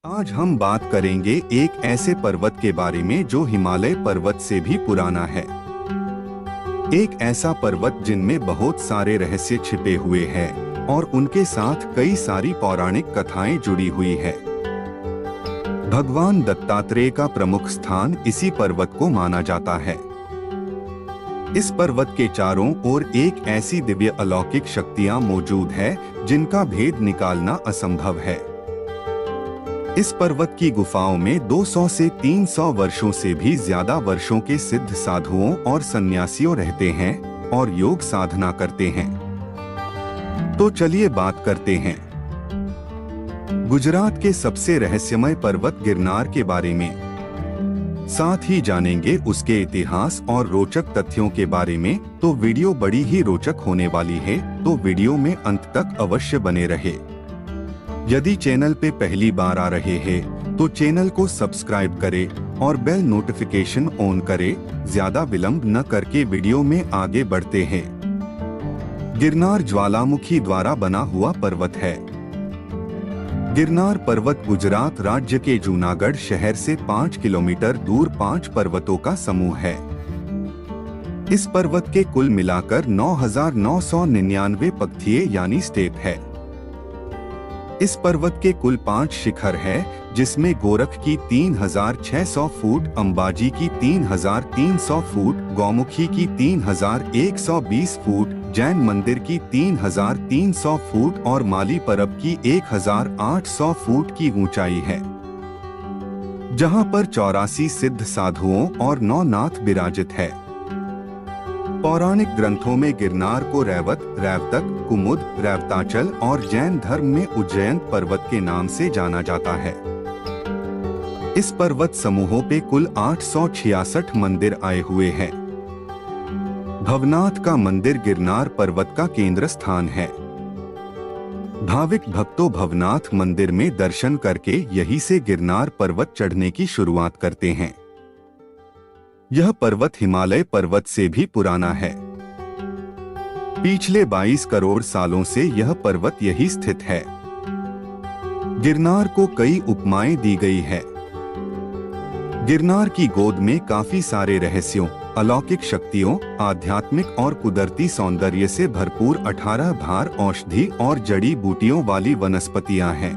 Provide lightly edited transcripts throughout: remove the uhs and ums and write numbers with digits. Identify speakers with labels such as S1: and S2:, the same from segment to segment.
S1: आज हम बात करेंगे एक ऐसे पर्वत के बारे में जो हिमालय पर्वत से भी पुराना है। एक ऐसा पर्वत जिनमें बहुत सारे रहस्य छिपे हुए हैं और उनके साथ कई सारी पौराणिक कथाएं जुड़ी हुई है। भगवान दत्तात्रेय का प्रमुख स्थान इसी पर्वत को माना जाता है। इस पर्वत के चारों ओर एक ऐसी दिव्य अलौकिक शक्तियां मौजूद है जिनका भेद निकालना असंभव है। इस पर्वत की गुफाओं में 200 से 300 वर्षों से भी ज्यादा वर्षों के सिद्ध साधुओं और सन्यासियों रहते हैं और योग साधना करते हैं। तो चलिए बात करते हैं गुजरात के सबसे रहस्यमय पर्वत गिरनार के बारे में। साथ ही जानेंगे उसके इतिहास और रोचक तथ्यों के बारे में। तो वीडियो बड़ी ही रोचक होने वाली है, तो वीडियो में अंत तक अवश्य बने रहे। यदि चैनल पे पहली बार आ रहे हैं तो चैनल को सब्सक्राइब करें और बेल नोटिफिकेशन ऑन करें। ज्यादा विलंब न करके वीडियो में आगे बढ़ते हैं। गिरनार ज्वालामुखी द्वारा बना हुआ पर्वत है। गिरनार पर्वत गुजरात राज्य के जूनागढ़ शहर से 5 किलोमीटर दूर 5 पर्वतों का समूह है। इस पर्वत के कुल मिलाकर 9,999 पगथिए यानी स्टेप है। इस पर्वत के कुल 5 शिखर है, जिसमें गोरख की 3,600 फुट, अंबाजी की 3,300 फुट, गौमुखी की 3,120 फुट, जैन मंदिर की 3,300 फुट और माली परब की 1,800 फुट की ऊंचाई है, जहां पर 84 सिद्ध साधुओं और 9 नाथ विराजित है। पौराणिक ग्रंथों में गिरनार को रैवत, रैवतक, कुमुद, रैवताचल और जैन धर्म में उज्जैन पर्वत के नाम से जाना जाता है। इस पर्वत समूहों पे कुल 866 मंदिर आए हुए हैं। भवनाथ का मंदिर गिरनार पर्वत का केंद्र स्थान है। भाविक भक्तों भवनाथ मंदिर में दर्शन करके यहीं से गिरनार पर्वत चढ़ने की शुरुआत करते हैं। यह पर्वत हिमालय पर्वत से भी पुराना है। पिछले 22 करोड़ सालों से यह पर्वत यही स्थित है। गिरनार को कई उपमाएं दी गई है। गिरनार की गोद में काफी सारे रहस्यों, अलौकिक शक्तियों, आध्यात्मिक और कुदरती सौंदर्य से भरपूर 18 भार औषधि और जड़ी बूटियों वाली वनस्पतियां हैं।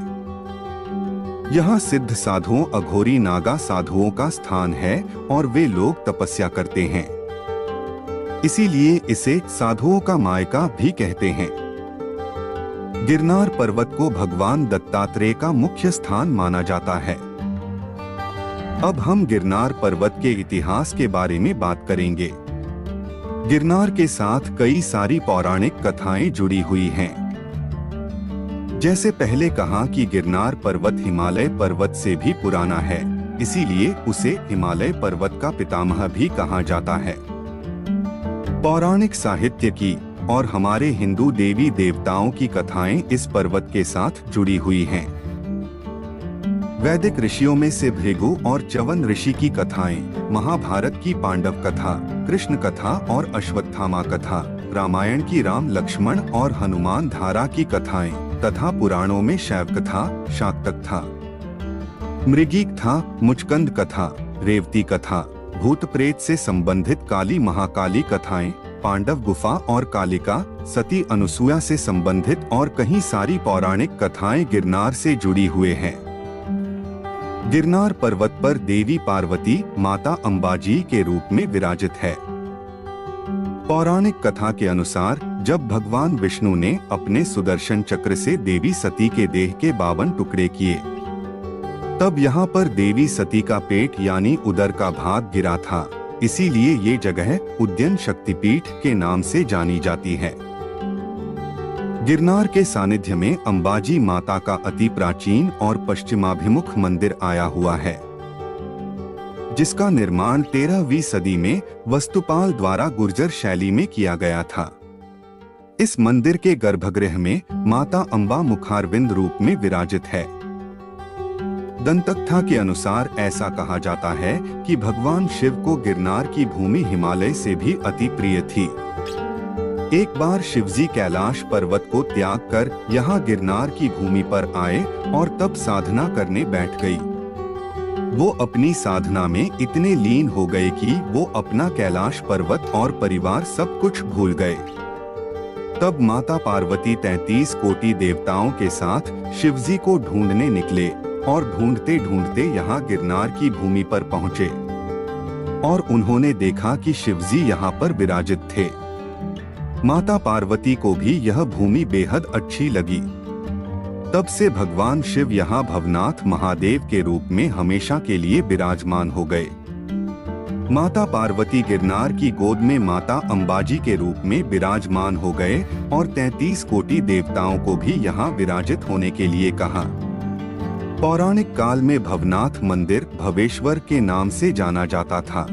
S1: यहाँ सिद्ध साधुओं, अघोरी नागा साधुओं का स्थान है और वे लोग तपस्या करते हैं। इसीलिए इसे साधुओं का मायका भी कहते हैं। गिरनार पर्वत को भगवान दत्तात्रेय का मुख्य स्थान माना जाता है। अब हम गिरनार पर्वत के इतिहास के बारे में बात करेंगे। गिरनार के साथ कई सारी पौराणिक कथाएं जुड़ी हुई हैं। जैसे पहले कहा कि गिरनार पर्वत हिमालय पर्वत से भी पुराना है, इसीलिए उसे हिमालय पर्वत का पितामह भी कहा जाता है। पौराणिक साहित्य की और हमारे हिंदू देवी देवताओं की कथाएं इस पर्वत के साथ जुड़ी हुई हैं। वैदिक ऋषियों में से भृगु और च्यवन ऋषि की कथाएं, महाभारत की पांडव कथा, कृष्ण कथा और अश्वत्थामा कथा, रामायण की राम लक्ष्मण और हनुमान धारा की कथाएं तथा पुराणों में शैव कथा, शाक्तक था, मृगीक था, मुचकंद कथा, रेवती कथा, भूत प्रेत से संबंधित काली महाकाली कथाएं, पांडव गुफा और कालिका, सती अनुसुया से संबंधित और कहीं सारी पौराणिक कथाएं गिरनार से जुड़ी हुए हैं। गिरनार पर्वत पर देवी पार्वती माता अंबाजी के रूप में विराजित है। पौराणिक कथा के अनुसार जब भगवान विष्णु ने अपने सुदर्शन चक्र से देवी सती के देह के 52 टुकड़े किए, तब यहाँ पर देवी सती का पेट यानी उदर का भाग गिरा था। इसीलिए ये जगह उद्यन शक्तिपीठ के नाम से जानी जाती है। गिरनार के सानिध्य में अंबाजी माता का अति प्राचीन और पश्चिमाभिमुख मंदिर आया हुआ है, जिसका निर्माण 13वीं सदी में वस्तुपाल द्वारा गुर्जर शैली में किया गया था। इस मंदिर के गर्भगृह में माता अंबा मुखारविंद रूप में विराजित है। दंतकथा के अनुसार ऐसा कहा जाता है कि भगवान शिव को गिरनार की भूमि हिमालय से भी अति प्रिय थी। एक बार शिवजी कैलाश पर्वत को त्याग कर यहाँ गिरनार की भूमि पर आए और तब साधना करने बैठ गई। वो अपनी साधना में इतने लीन हो गए कि वो अपना कैलाश पर्वत और परिवार सब कुछ भूल गए। तब माता पार्वती 33 कोटि देवताओं के साथ शिवजी को ढूंढने निकले और ढूंढते ढूंढते यहाँ गिरनार की भूमि पर पहुँचे और उन्होंने देखा कि शिवजी यहाँ पर विराजित थे। माता पार्वती को भी यह भूमि बेहद अच्छी लगी। तब से भगवान शिव यहाँ भवनाथ महादेव के रूप में हमेशा के लिए विराजमान हो गए। माता पार्वती गिरनार की गोद में माता अंबाजी के रूप में विराजमान हो गए और 33 कोटि देवताओं को भी यहाँ विराजित होने के लिए कहा। पौराणिक काल में भवनाथ मंदिर भवेश्वर के नाम से जाना जाता था।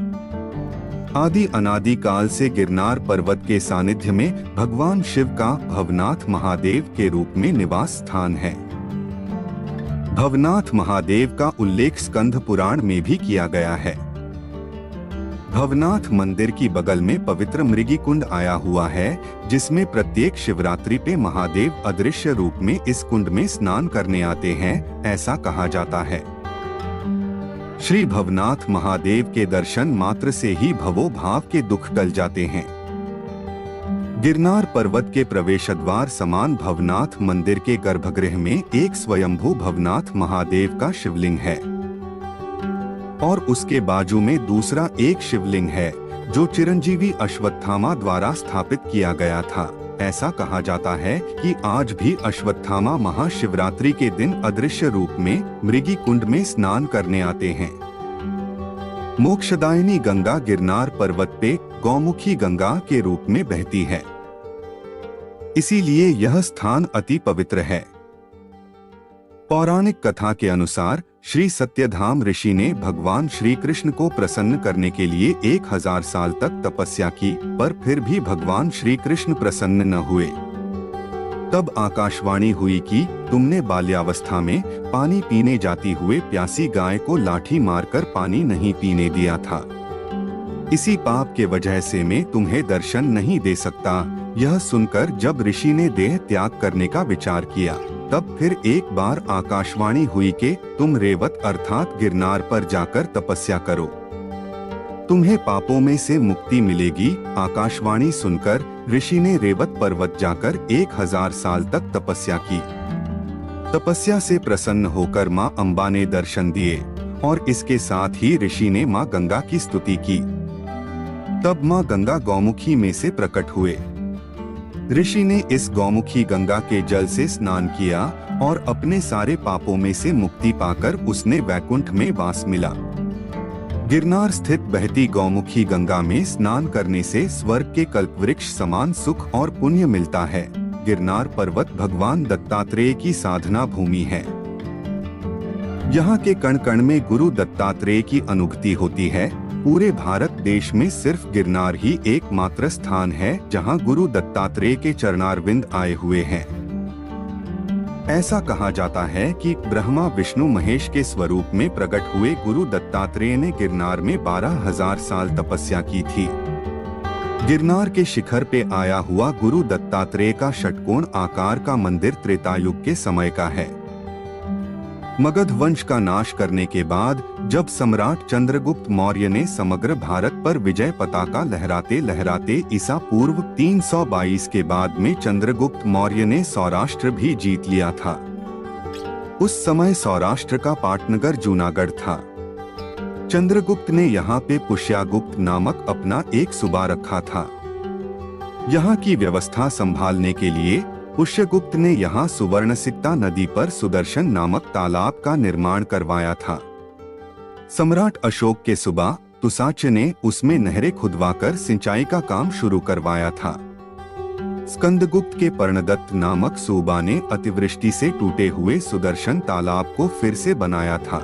S1: आदि अनादि काल से गिरनार पर्वत के सानिध्य में भगवान शिव का भवनाथ महादेव के रूप में निवास स्थान है। भवनाथ महादेव का उल्लेख स्कंद पुराण में भी किया गया है। भवनाथ मंदिर की बगल में पवित्र मृगी कुंड आया हुआ है, जिसमें प्रत्येक शिवरात्रि पे महादेव अदृश्य रूप में इस कुंड में स्नान करने आते हैं, ऐसा कहा जाता है। श्री भवनाथ महादेव के दर्शन मात्र से ही भवो भाव के दुख टल जाते हैं। गिरनार पर्वत के प्रवेश द्वार समान भवनाथ मंदिर के गर्भगृह में एक स्वयंभू भवनाथ महादेव का शिवलिंग है और उसके बाजू में दूसरा एक शिवलिंग है जो चिरंजीवी अश्वत्थामा द्वारा स्थापित किया गया था। ऐसा कहा जाता है कि आज भी अश्वत्थामा महाशिवरात्रि के दिन अदृश्य रूप में मृगी कुंड में स्नान करने आते हैं। मोक्षदायिनी गंगा गिरनार पर्वत पे गौमुखी गंगा के रूप में बहती है, इसीलिए यह स्थान अति पवित्र है। पौराणिक कथा के अनुसार श्री सत्यधाम ऋषि ने भगवान श्री कृष्ण को प्रसन्न करने के लिए 1000 साल तक तपस्या की, पर फिर भी भगवान श्री कृष्ण प्रसन्न न हुए। तब आकाशवाणी हुई कि तुमने बाल्यावस्था में पानी पीने जाती हुए प्यासी गाय को लाठी मारकर पानी नहीं पीने दिया था। इसी पाप के वजह से मैं तुम्हें दर्शन नहीं दे सकता। यह सुनकर जब ऋषि ने देह त्याग करने का विचार किया, तब फिर एक बार आकाशवाणी हुई कि तुम रेवत अर्थात गिरनार पर जाकर तपस्या करो, तुम्हें पापों में से मुक्ति मिलेगी। आकाशवाणी सुनकर ऋषि ने रेवत पर्वत जाकर 1000 साल तक तपस्या की। तपस्या से प्रसन्न होकर मां अंबा ने दर्शन दिए और इसके साथ ही ऋषि ने मां गंगा की स्तुति की। तब मां गंगा गौमुखी में से प्रकट हुए। ऋषि ने इस गौमुखी गंगा के जल से स्नान किया और अपने सारे पापों में से मुक्ति पाकर उसने वैकुंठ में वास मिला। गिरनार स्थित बहती गौमुखी गंगा में स्नान करने से स्वर्ग के कल्पवृक्ष समान सुख और पुण्य मिलता है। गिरनार पर्वत भगवान दत्तात्रेय की साधना भूमि है। यहाँ के कण कण में गुरु दत्तात्रेय की अनुभूति होती है। पूरे भारत देश में सिर्फ गिरनार ही एकमात्र स्थान है जहाँ गुरु दत्तात्रेय के चरणारविंद आए हुए हैं। ऐसा कहा जाता है कि ब्रह्मा विष्णु महेश के स्वरूप में प्रकट हुए गुरु दत्तात्रेय ने गिरनार में 12,000 साल तपस्या की थी। गिरनार के शिखर पे आया हुआ गुरु दत्तात्रेय का षटकोण आकार का मंदिर त्रेतायुग के समय का है। मगध वंश का नाश करने के बाद जब सम्राट चंद्रगुप्त मौर्य ने समग्र भारत पर विजय पताका लहराते लहराते ईसा पूर्व 322 के बाद में चंद्रगुप्त मौर्य ने सौराष्ट्र भी जीत लिया था। उस समय सौराष्ट्र का पाटनगर जूनागढ़ था। चंद्रगुप्त ने यहाँ पे पुष्यगुप्त नामक अपना एक सूबा रखा था। यहाँ की व्यवस्था संभालने के लिए पुष्यगुप्त ने यहाँ सुवर्णसिक्ता नदी पर सुदर्शन नामक तालाब का निर्माण करवाया था। सम्राट अशोक के सूबा तुसाच ने उसमें नहरें खुदवाकर सिंचाई का काम शुरू करवाया था। स्कंदगुप्त के पर्णदत्त नामक सूबा ने अतिवृष्टि से टूटे हुए सुदर्शन तालाब को फिर से बनाया था।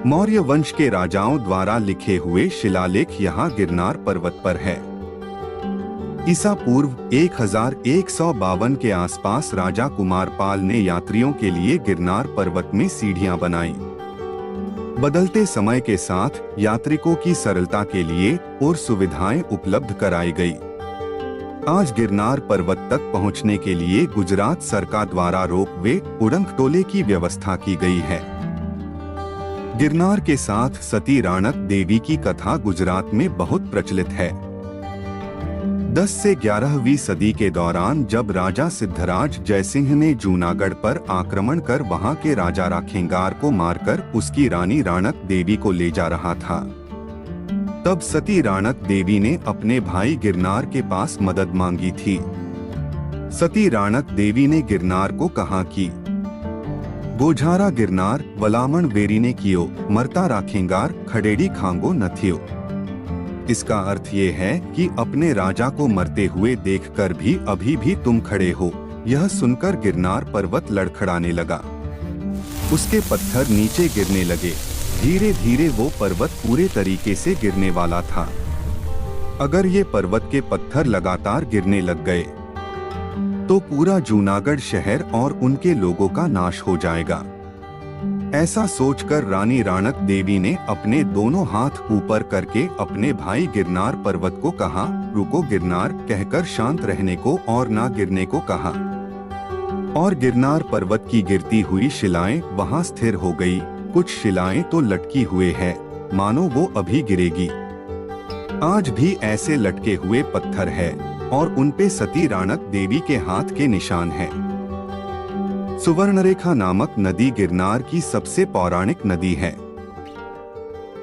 S1: मौर्य वंश के राजाओं द्वारा लिखे हुए शिलालेख यहाँ गिरनार पर्वत पर है। ईसा पूर्व 1152 के आसपास राजा कुमारपाल ने यात्रियों के लिए गिरनार पर्वत में सीढ़ियां बनाई। बदलते समय के साथ यात्रिकों की सरलता के लिए और सुविधाएं उपलब्ध कराई गई। आज गिरनार पर्वत तक पहुंचने के लिए गुजरात सरकार द्वारा रोपवे उड़नखटोले की व्यवस्था की गई है। गिरनार के साथ सती राणक देवी की कथा गुजरात में बहुत प्रचलित है। 10 से 11वीं सदी के दौरान जब राजा सिद्धराज जयसिंह ने जूनागढ़ पर आक्रमण कर वहां के राजा राखेंगार को मारकर उसकी रानी राणक देवी को ले जा रहा था, तब सती राणक देवी ने अपने भाई गिरनार के पास मदद मांगी थी। सती राणक देवी ने गिरनार को कहा कि गोझारा गिरनार वलामण वेरीने कियो, मरता राखेंगार खडेड़ी खांगो न थियो। इसका अर्थ ये है कि अपने राजा को मरते हुए देखकर भी अभी भी तुम खड़े हो। यह सुनकर गिरनार पर्वत लड़खड़ाने लगा, उसके पत्थर नीचे गिरने लगे। धीरे धीरे वो पर्वत पूरे तरीके से गिरने वाला था। अगर ये पर्वत के पत्थर लगातार गिरने लग गए तो पूरा जूनागढ़ शहर और उनके लोगों का नाश हो जाएगा। ऐसा सोचकर रानी राणक देवी ने अपने दोनों हाथ ऊपर करके अपने भाई गिरनार पर्वत को कहा, रुको गिरनार कहकर शांत रहने को और ना गिरने को कहा। और गिरनार पर्वत की गिरती हुई शिलाएं वहां स्थिर हो गई। कुछ शिलाएं तो लटकी हुए हैं, मानो वो अभी गिरेगी। आज भी ऐसे लटके हुए पत्थर है और उनपे सती राणक देवी के हाथ के निशान हैं। सुवर्णरेखा नामक नदी गिरनार की सबसे पौराणिक नदी है।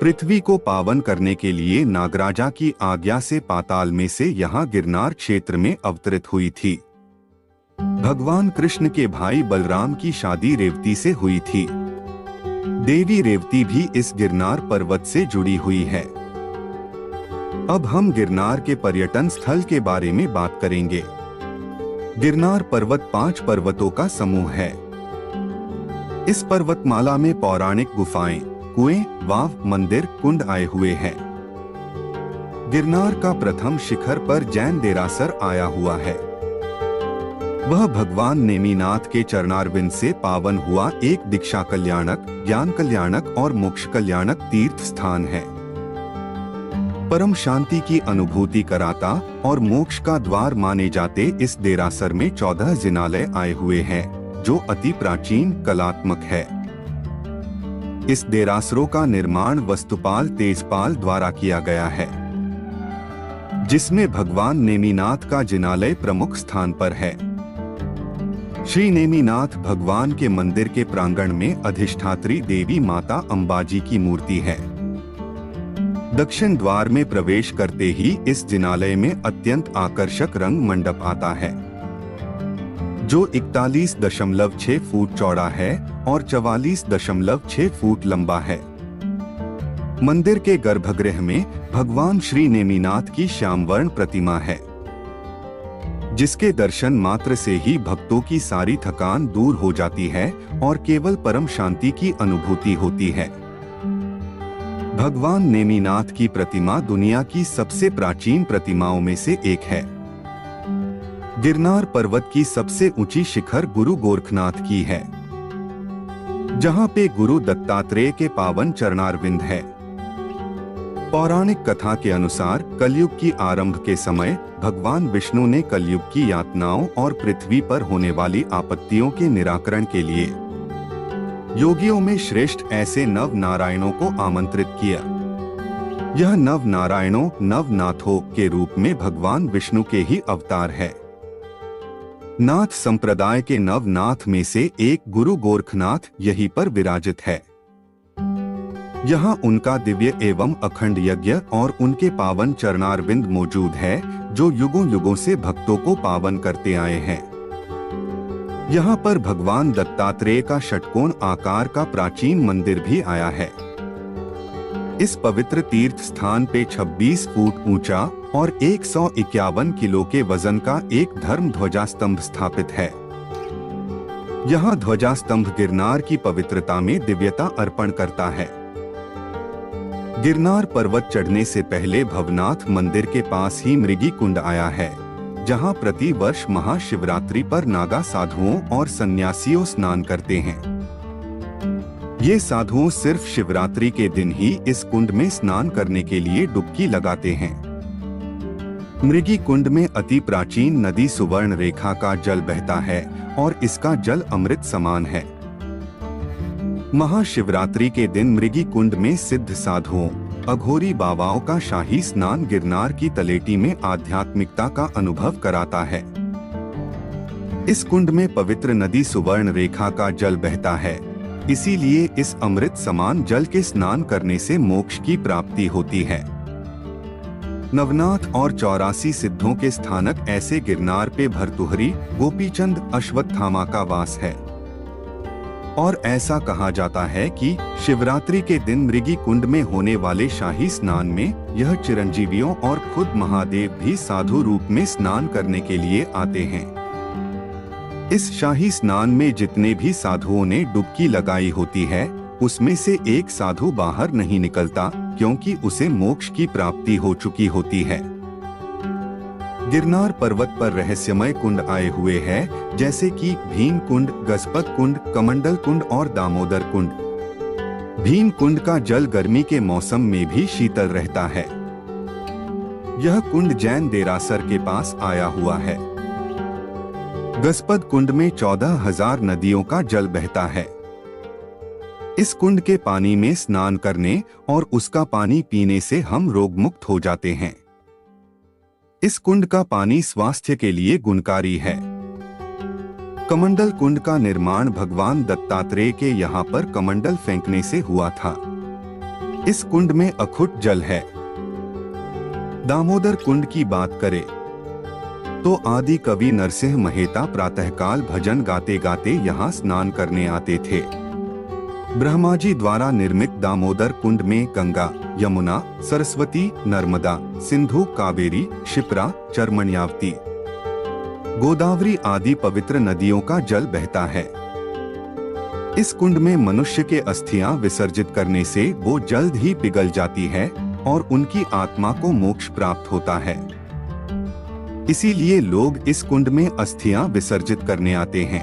S1: पृथ्वी को पावन करने के लिए नागराजा की आज्ञा से पाताल में से यहाँ गिरनार क्षेत्र में अवतरित हुई थी। भगवान कृष्ण के भाई बलराम की शादी रेवती से हुई थी। देवी रेवती भी इस गिरनार पर्वत से जुड़ी हुई है। अब हम गिरनार के पर्यटन स्थल के बारे में बात करेंगे। गिरनार पर्वत 5 पर्वतों का समूह है। इस पर्वतमाला में पौराणिक गुफाएं, कुएं, वाव, मंदिर, कुंड आए हुए हैं। गिरनार का प्रथम शिखर पर जैन देरासर आया हुआ है। वह भगवान नेमिनाथ के चरणारविंद से पावन हुआ एक दीक्षा कल्याणक, ज्ञान कल्याणक और मोक्ष कल्याणक तीर्थ स्थान है। परम शांति की अनुभूति कराता और मोक्ष का द्वार माने जाते इस देरासर में 14 जिनालय आए हुए हैं, जो अति प्राचीन कलात्मक है। इस देरासरों का निर्माण वस्तुपाल तेजपाल द्वारा किया गया है, जिसमें भगवान नेमिनाथ का जिनालय प्रमुख स्थान पर है। श्री नेमिनाथ भगवान के मंदिर के प्रांगण में अधिष्ठात्री देवी माता अंबाजी की मूर्ति है। दक्षिण द्वार में प्रवेश करते ही इस जिनालय में अत्यंत आकर्षक रंग मंडप आता है, जो 41.6 फुट चौड़ा है और 44.6 फुट लंबा है। मंदिर के गर्भगृह में भगवान श्री नेमिनाथ की श्यामवर्ण प्रतिमा है, जिसके दर्शन मात्र से ही भक्तों की सारी थकान दूर हो जाती है और केवल परम शांति की अनुभूति होती है। भगवान नेमिनाथ की प्रतिमा दुनिया की सबसे प्राचीन प्रतिमाओं में से एक है। गिरनार पर्वत की सबसे ऊंची शिखर गुरु गोरखनाथ की है, जहां पे गुरु दत्तात्रेय के पावन चरणारविंद है। पौराणिक कथा के अनुसार कलयुग की आरंभ के समय भगवान विष्णु ने कलयुग की यातनाओं और पृथ्वी पर होने वाली आपत्तियों के निराकरण के लिए योगियों में श्रेष्ठ ऐसे नव नारायणों को आमंत्रित किया। यह नव नारायणों नवनाथों के रूप में भगवान विष्णु के ही अवतार है। नाथ संप्रदाय के नवनाथ में से एक गुरु गोरखनाथ यहीं पर विराजित है। यहाँ उनका दिव्य एवं अखंड यज्ञ और उनके पावन चरणारविंद मौजूद है, जो युगों युगों से भक्तों को पावन करते आए हैं। यहाँ पर भगवान दत्तात्रेय का षटकोण आकार का प्राचीन मंदिर भी आया है। इस पवित्र तीर्थ स्थान पे 26 फुट ऊंचा और 151 किलो के वजन का एक धर्म ध्वजा स्तंभ स्थापित है। यहाँ ध्वजा स्तंभ गिरनार की पवित्रता में दिव्यता अर्पण करता है। गिरनार पर्वत चढ़ने से पहले भवनाथ मंदिर के पास ही मृगी कुंड आया है, जहां प्रति वर्ष महाशिवरात्रि पर नागा साधुओं और सन्यासियों स्नान करते हैं। ये साधुओं सिर्फ शिवरात्रि के दिन ही इस कुंड में स्नान करने के लिए डुबकी लगाते हैं। मृगी कुंड में अति प्राचीन नदी सुवर्ण रेखा का जल बहता है और इसका जल अमृत समान है। महाशिवरात्रि के दिन मृगी कुंड में सिद्ध साधुओं, अघोरी बाबाओं का शाही स्नान गिरनार की तलेटी में आध्यात्मिकता का अनुभव कराता है। इस कुंड में पवित्र नदी सुवर्ण रेखा का जल बहता है, इसीलिए इस अमृत समान जल के स्नान करने से मोक्ष की प्राप्ति होती है। नवनाथ और 84 सिद्धों के स्थानक ऐसे गिरनार पे भर्तृहरि, गोपीचंद, अश्वत्थामा का वास है। और ऐसा कहा जाता है कि शिवरात्रि के दिन मृगी कुंड में होने वाले शाही स्नान में यह चिरंजीवियों और खुद महादेव भी साधु रूप में स्नान करने के लिए आते हैं। इस शाही स्नान में जितने भी साधुओं ने डुबकी लगाई होती है, उसमें से एक साधु बाहर नहीं निकलता, क्योंकि उसे मोक्ष की प्राप्ति हो चुकी होती है। गिरनार पर्वत पर रहस्यमय कुंड आए हुए हैं, जैसे कि भीम कुंड, गजपत कुंड, कमंडल कुंड और दामोदर कुंड। भीम कुंड का जल गर्मी के मौसम में भी शीतल रहता है। यह कुंड जैन देरासर के पास आया हुआ है। गजपत कुंड में 14,000 नदियों का जल बहता है। इस कुंड के पानी में स्नान करने और उसका पानी पीने से हम रोग मुक्त हो जाते हैं। इस कुंड का पानी स्वास्थ्य के लिए गुणकारी है। कमंडल कुंड का निर्माण भगवान दत्तात्रेय के यहाँ पर कमंडल फेंकने से हुआ था। इस कुंड में अखुट जल है। दामोदर कुंड की बात करें तो आदि कवि नरसिंह मेहता प्रातःकाल भजन गाते गाते यहाँ स्नान करने आते थे। ब्रह्मा जी द्वारा निर्मित दामोदर कुंड में गंगा, यमुना, सरस्वती, नर्मदा, सिंधु, कावेरी, क्षिप्रा, चरमण्यावती, गोदावरी आदि पवित्र नदियों का जल बहता है। इस कुंड में मनुष्य के अस्थियां विसर्जित करने से वो जल्द ही पिघल जाती है और उनकी आत्मा को मोक्ष प्राप्त होता है। इसीलिए लोग इस कुंड में अस्थियां विसर्जित करने आते हैं।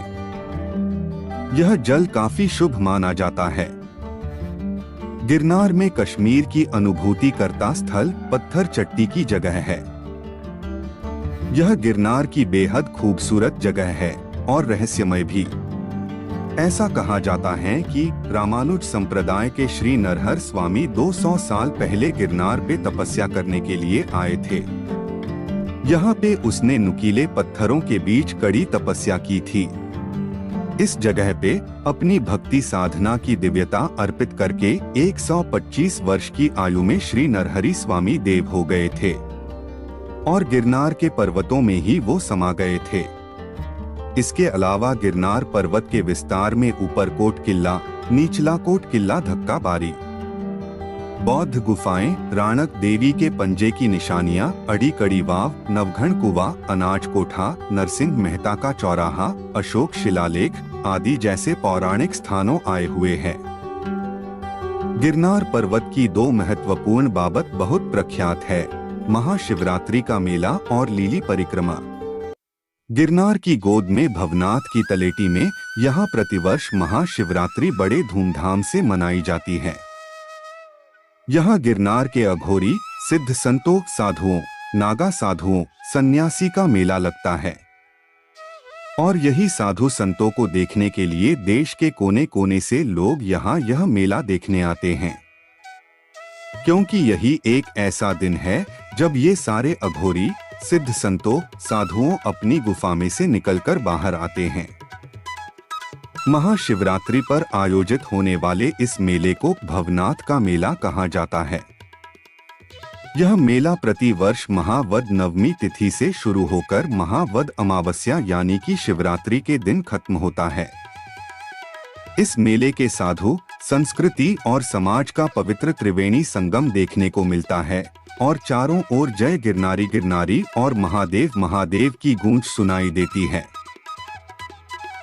S1: यह जल काफी शुभ माना जाता है। गिरनार में कश्मीर की अनुभूति करता स्थल पत्थर चट्टी की जगह है। यह गिरनार की बेहद खूबसूरत जगह है और रहस्यमय भी। ऐसा कहा जाता है कि रामानुज संप्रदाय के श्री नरहर स्वामी 200 साल पहले गिरनार पे तपस्या करने के लिए आए थे। यहाँ पे उसने नुकीले पत्थरों के बीच कड़ी तपस्या की थी। इस जगह पे अपनी भक्ति साधना की दिव्यता अर्पित करके 125 वर्ष की आयु में श्री नरहरि स्वामी देव हो गए थे और गिरनार के पर्वतों में ही वो समा गए थे। इसके अलावा गिरनार पर्वत के विस्तार में ऊपरकोट किला, निचला कोट किला, धक्का बारी, बौद्ध गुफाएं, राणक देवी के पंजे की निशानियां, अड़ी कड़ी वाव, नवघन कुआ, अनाज कोठा, नरसिंह मेहता का चौराहा, अशोक शिलालेख आदि जैसे पौराणिक स्थानों आए हुए हैं। गिरनार पर्वत की दो महत्वपूर्ण बाबत बहुत प्रख्यात है: महाशिवरात्रि का मेला और लीली परिक्रमा। गिरनार की गोद में भवनाथ की तलेटी में यहाँ प्रतिवर्ष महाशिवरात्रि बड़े धूमधाम से मनाई जाती है। यहाँ गिरनार के अघोरी, सिद्ध संतों, साधुओं, नागा साधुओं, सन्यासी का मेला लगता है और यही साधु संतों को देखने के लिए देश के कोने कोने से लोग यहाँ यह मेला देखने आते हैं, क्योंकि यही एक ऐसा दिन है जब ये सारे अघोरी, सिद्ध संतों, साधुओं अपनी गुफा में से निकलकर बाहर आते हैं। महाशिवरात्रि पर आयोजित होने वाले इस मेले को भवनाथ का मेला कहा जाता है। यह मेला प्रति वर्ष महावद नवमी तिथि से शुरू होकर महावद अमावस्या यानी कि शिवरात्रि के दिन खत्म होता है। इस मेले के साधु, संस्कृति और समाज का पवित्र त्रिवेणी संगम देखने को मिलता है और चारों ओर जय गिरनारी गिरनारी और महादेव महादेव की गूंज सुनाई देती है।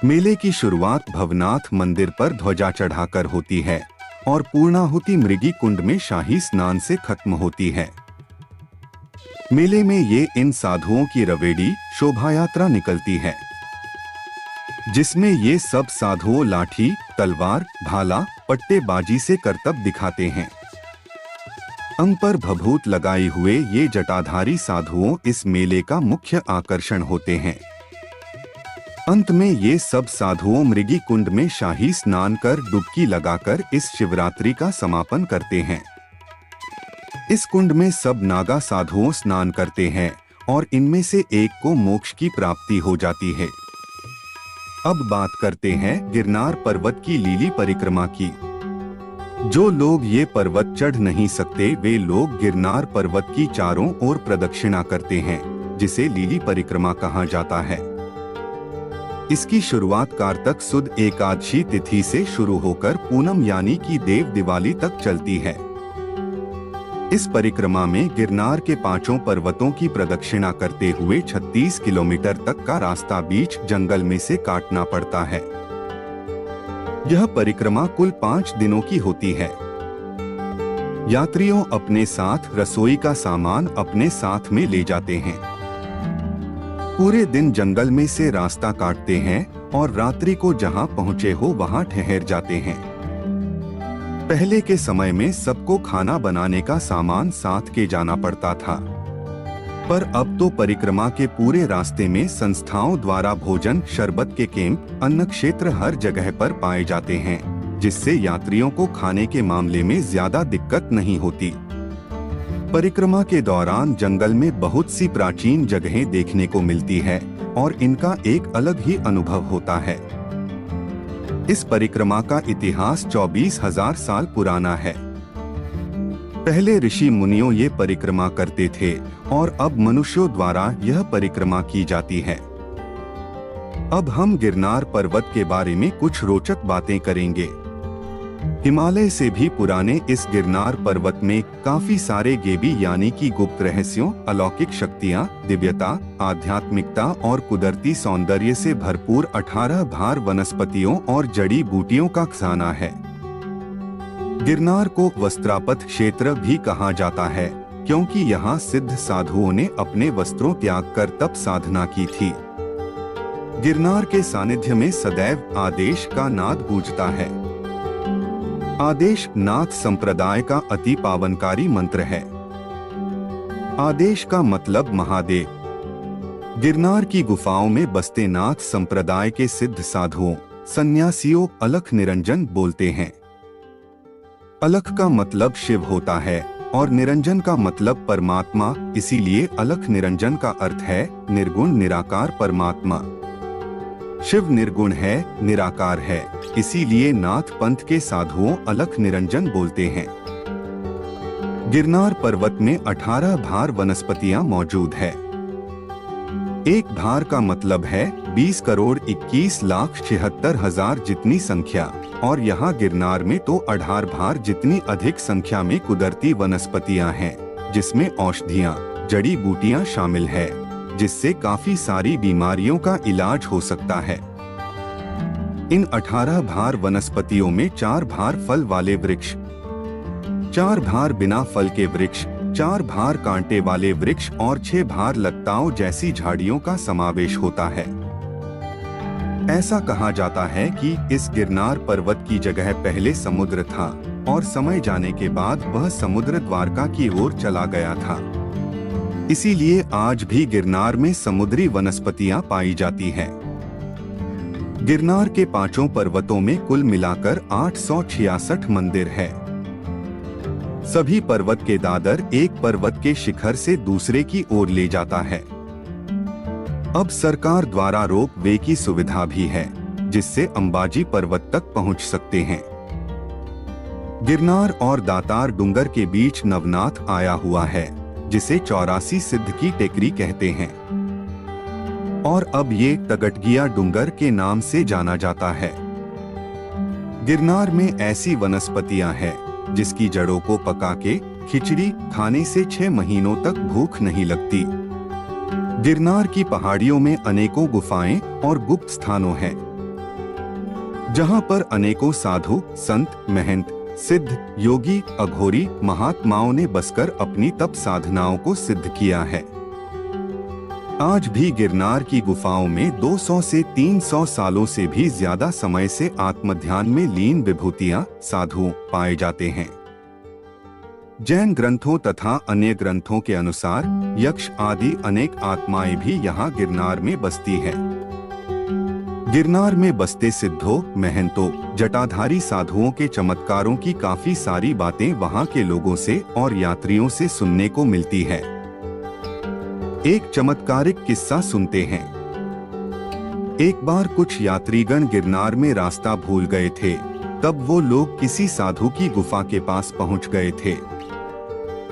S1: मेले की शुरुआत भवनाथ मंदिर पर ध्वजा चढ़ाकर होती है और पूर्णाहुति मृगी कुंड में शाही स्नान से खत्म होती है। मेले में ये इन साधुओं की रवेड़ी शोभा यात्रा निकलती है, जिसमें ये सब साधुओं लाठी, तलवार, भाला, पट्टेबाजी से करतब दिखाते हैं। अंग पर भभूत लगाए हुए ये जटाधारी साधुओं इस मेले का मुख्य आकर्षण होते हैं। अंत में ये सब साधुओं मृगी कुंड में शाही स्नान कर डुबकी लगाकर इस शिवरात्रि का समापन करते हैं। इस कुंड में सब नागा साधुओं स्नान करते हैं और इनमें से एक को मोक्ष की प्राप्ति हो जाती है। अब बात करते हैं गिरनार पर्वत की लीली परिक्रमा की। जो लोग ये पर्वत चढ़ नहीं सकते वे लोग गिरनार पर्वत की चारों ओर प्रदक्षिणा करते हैं, जिसे लीली परिक्रमा कहा जाता है। इसकी शुरुआत कार्तक सुद एकादशी तिथि से शुरू होकर पूनम यानी कि देव दिवाली तक चलती है। इस परिक्रमा में गिरनार के पांचों पर्वतों की प्रदक्षिणा करते हुए 36 किलोमीटर तक का रास्ता बीच जंगल में से काटना पड़ता है। यह परिक्रमा कुल 5 दिनों की होती है। यात्रियों अपने साथ रसोई का सामान अपने साथ में ले जाते हैं। पूरे दिन जंगल में से रास्ता काटते हैं और रात्रि को जहां पहुंचे हो वहां ठहर जाते हैं। पहले के समय में सबको खाना बनाने का सामान साथ के जाना पड़ता था, पर अब तो परिक्रमा के पूरे रास्ते में संस्थाओं द्वारा भोजन, शरबत के कैंप, अन्न क्षेत्र हर जगह पर पाए जाते हैं, जिससे यात्रियों को खाने के मामले में ज्यादा दिक्कत नहीं होती। परिक्रमा के दौरान जंगल में बहुत सी प्राचीन जगहें देखने को मिलती है और इनका एक अलग ही अनुभव होता है। इस परिक्रमा का इतिहास 24,000 साल पुराना है। पहले ऋषि मुनियों ये परिक्रमा करते थे और अब मनुष्यों द्वारा यह परिक्रमा की जाती है। अब हम गिरनार पर्वत के बारे में कुछ रोचक बातें करेंगे। हिमालय से भी पुराने इस गिरनार पर्वत में काफी सारे गेबी यानी कि गुप्त रहस्यों, अलौकिक शक्तियां, दिव्यता, आध्यात्मिकता और कुदरती सौंदर्य से भरपूर 18 भार वनस्पतियों और जड़ी बूटियों का खजाना है। गिरनार को वस्त्रापत क्षेत्र भी कहा जाता है, क्योंकि यहाँ सिद्ध साधुओं ने अपने वस्त्रों त्याग कर तप साधना की थी। गिरनार के सानिध्य में सदैव आदेश का नाद गूंजता है। आदेश नाथ संप्रदाय का अति पावनकारी मंत्र है। आदेश का मतलब महादेव। गिरनार की गुफाओं में बसते नाथ संप्रदाय के सिद्ध साधुओं, सन्यासियों अलख निरंजन बोलते हैं। अलख का मतलब शिव होता है और निरंजन का मतलब परमात्मा, इसीलिए अलख निरंजन का अर्थ है निर्गुण निराकार परमात्मा। शिव निर्गुण है, निराकार है, इसीलिए नाथ पंथ के साधुओं अलख निरंजन बोलते हैं। गिरनार पर्वत में 18 भार वनस्पतियां मौजूद है। एक भार का मतलब है 20,21,76,000 जितनी संख्या, और यहाँ गिरनार में तो 18 भार जितनी अधिक संख्या में कुदरती वनस्पतियां हैं, जिसमें औषधियां, जड़ी बूटियां शामिल है, जिससे काफी सारी बीमारियों का इलाज हो सकता है। इन 18 भार वनस्पतियों में 4 भार फल वाले वृक्ष, 4 भार बिना फल के वृक्ष, 4 भार कांटे वाले वृक्ष और 6 भार लताओं जैसी झाड़ियों का समावेश होता है। ऐसा कहा जाता है कि इस गिरनार पर्वत की जगह पहले समुद्र था और समय जाने के बाद वह समुद्र द्वारका की ओर चला गया था। इसीलिए आज भी गिरनार में समुद्री वनस्पतियां पाई जाती हैं। गिरनार के 5 पर्वतों में कुल मिलाकर 866 मंदिर है। सभी पर्वत के दादर एक पर्वत के शिखर से दूसरे की ओर ले जाता है। अब सरकार द्वारा रोप वे की सुविधा भी है, जिससे अंबाजी पर्वत तक पहुंच सकते हैं। गिरनार और दातार डूंगर के बीच नवनाथ आया हुआ है, जिसे 84 सिद्ध की टेकरी कहते हैं, और अब ये तगटगिया डूंगर के नाम से जाना जाता है। गिरनार में ऐसी वनस्पतियां हैं जिसकी जड़ों को पका के खिचड़ी खाने से 6 महीनों तक भूख नहीं लगती। गिरनार की पहाड़ियों में अनेकों गुफाएं और गुप्त स्थानों हैं, जहां पर अनेकों साधु, संत, महंत, सिद्ध, योगी, अघोरी, महात्माओं ने बसकर अपनी तप साधनाओं को सिद्ध किया है। आज भी गिरनार की गुफाओं में 200 से 300 सालों से भी ज्यादा समय से आत्मध्यान में लीन विभूतियां, साधु पाए जाते हैं। जैन ग्रंथों तथा अन्य ग्रंथों के अनुसार यक्ष आदि अनेक आत्माएं भी यहाँ गिरनार में बसती है। गिरनार में बसते सिद्धों, महंतों, जटाधारी साधुओं के चमत्कारों की काफी सारी बातें वहाँ के लोगों से और यात्रियों से सुनने को मिलती है। एक चमत्कारिक किस्सा सुनते हैं। एक बार कुछ यात्रीगण गिरनार में रास्ता भूल गए थे। तब वो लोग किसी साधु की गुफा के पास पहुंच गए थे।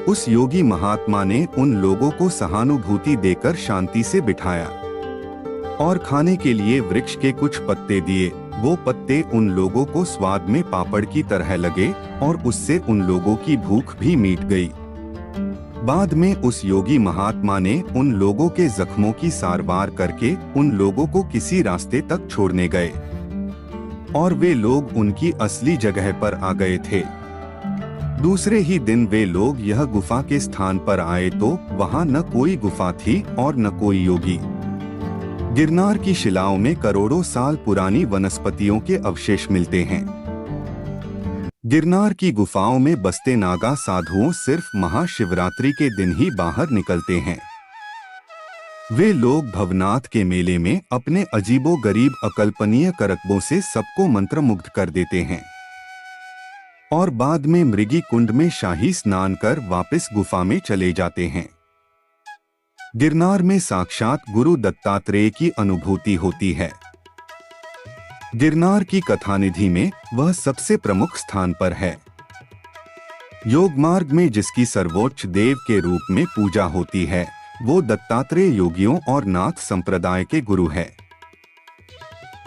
S1: उस योगी महात्मा ने उन लोगों को सहानुभूति देकर शांति से बिठाया और खाने के लिए वृक्ष के कुछ पत्ते दिए। वो पत्ते उन लोगों को स्वाद में पापड़ की तरह लगे और उससे उन लोगों की भूख भी मिट गई। बाद में उस योगी महात्मा ने उन लोगों के जख्मों की सारवार करके उन लोगों को किसी रास्ते तक छोड़ने गए और वे लोग उनकी असली जगह पर आ गए थे। दूसरे ही दिन वे लोग यह गुफा के स्थान पर आए तो वहाँ न कोई गुफा थी और न कोई योगी। गिरनार की शिलाओं में करोड़ों साल पुरानी वनस्पतियों के अवशेष मिलते हैं। गिरनार की गुफाओं में बसते नागा साधुओं सिर्फ महाशिवरात्रि के दिन ही बाहर निकलते हैं। वे लोग भवनाथ के मेले में अपने अजीबो-गरीब अकल्पनीय करतबों से सबको मंत्रमुग्ध कर देते हैं और बाद में मृगी कुंड में शाही स्नान कर वापस गुफा में चले जाते हैं। गिरनार में साक्षात गुरु दत्तात्रेय की अनुभूति होती है। गिरनार की कथानिधि में वह सबसे प्रमुख स्थान पर है। योग मार्ग में जिसकी सर्वोच्च देव के रूप में पूजा होती है, वो दत्तात्रेय योगियों और नाथ संप्रदाय के गुरु है।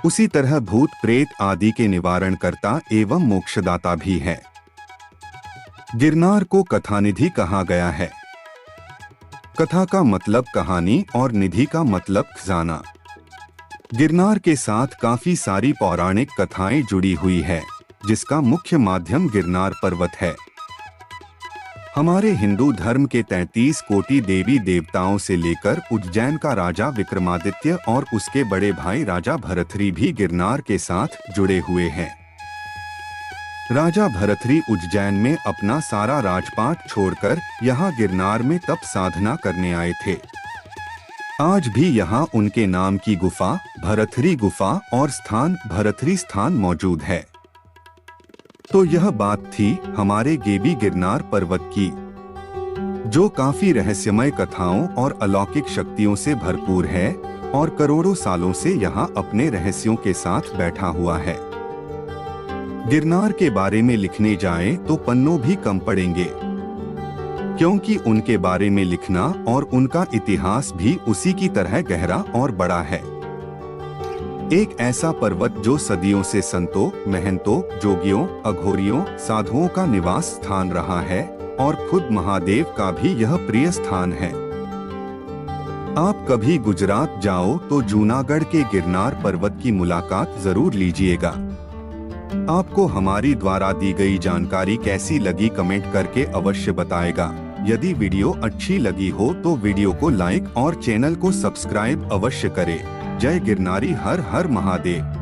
S1: उसी तरह भूत प्रेत आदि के निवारण करता एवं मोक्षदाता भी है। गिरनार को कथानिधि कहा गया है। कथा का मतलब कहानी और निधि का मतलब खजाना। गिरनार के साथ काफी सारी पौराणिक कथाएं जुड़ी हुई है, जिसका मुख्य माध्यम गिरनार पर्वत है। हमारे हिंदू धर्म के 33 कोटि देवी देवताओं से लेकर उज्जैन का राजा विक्रमादित्य और उसके बड़े भाई राजा भरथरी भी गिरनार के साथ जुड़े हुए हैं। राजा भरथरी उज्जैन में अपना सारा राजपाट छोड़कर यहाँ गिरनार में तप साधना करने आए थे। आज भी यहाँ उनके नाम की गुफा भरथरी गुफा और स्थान भरथरी स्थान मौजूद है। तो यह बात थी हमारे गेबी गिरनार पर्वत की, जो काफी रहस्यमय कथाओं और अलौकिक शक्तियों से भरपूर है और करोड़ों सालों से यहाँ अपने रहस्यों के साथ बैठा हुआ है। गिरनार के बारे में लिखने जाएं तो पन्नों भी कम पड़ेंगे, क्योंकि उनके बारे में लिखना और उनका इतिहास भी उसी की तरह गहरा और बड़ा है। एक ऐसा पर्वत जो सदियों से संतों, महंतों, जोगियों, अघोरियों, साधुओं का निवास स्थान रहा है और खुद महादेव का भी यह प्रिय स्थान है। आप कभी गुजरात जाओ तो जूनागढ़ के गिरनार पर्वत की मुलाकात जरूर लीजिएगा। आपको हमारी द्वारा दी गई जानकारी कैसी लगी कमेंट करके अवश्य बताएगा। यदि वीडियो अच्छी लगी हो तो वीडियो को लाइक और चैनल को सब्सक्राइब अवश्य करें। जय गिरनारी, हर हर महादेव।